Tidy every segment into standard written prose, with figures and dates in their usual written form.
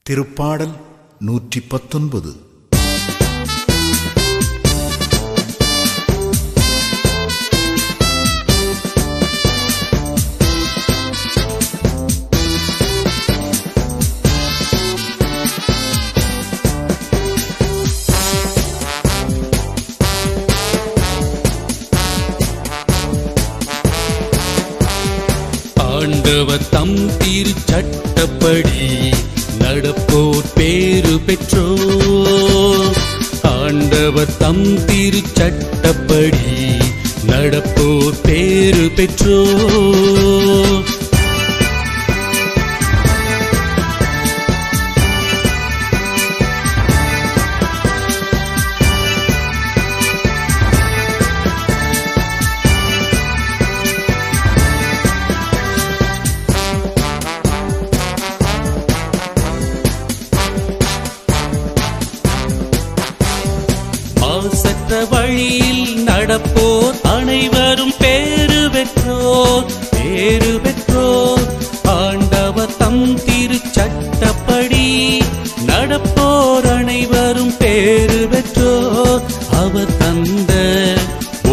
திருப்பாடல் 119. ஆண்டவர் தம் திருச்சட்டப்படி நடப்போர் பேறு பெற்றோர். ஆண்டவர் தம் திருச்சட்டப்படி நடப்போர் பேறு பெற்றோர். மாசற்ற வழியில் நடப்போர் அனைவரும் பேறு பெற்றோர், பேறு பெற்றோர். ஆண்டவர் தம் திருச்சட்டப்படி நடப்போர் அனைவரும் பேறு பெற்றோர். அவர் தந்த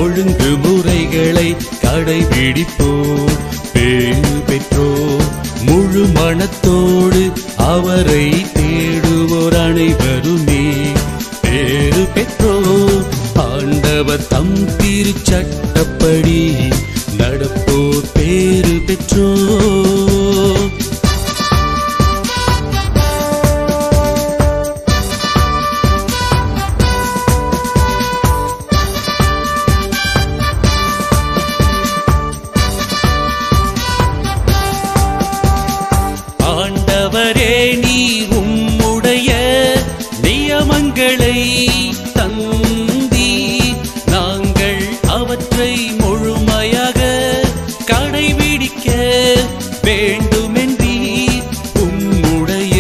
ஒழுங்குமுறைகளை கடைபிடிப்போர் பேறு பெற்றோர். முழு மனத்தோடு அவரை தேடுவோர் அனைவருமே பேறு பெற்றோர். ஆண்டவர் தம் திருச்சட்டப்படி நடப்போர் பேறு பெற்றோர். ஆண்டவரே, நீர் உம்முடைய நியமங்களை தந்தி நாங்கள் அவற்றை முழுமையாக கடைபிடிக்க வேண்டுமென்றீர். உம்முடைய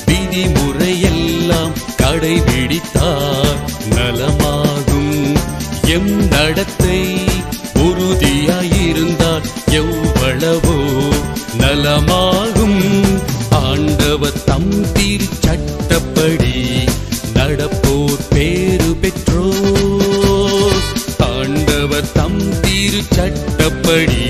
விதிமுறையெல்லாம் கடைபிடித்தார் நலமாகும். எம் நடத்தை உறுதியாயிருந்தால் எவ்வளவோ நலமாகும். ஆண்டவர் தம் திருச்சட்டப்படி நடப்போர் பேறு பெற்றோர். ஆண்டவர் தம் திருச்சட்டப்படி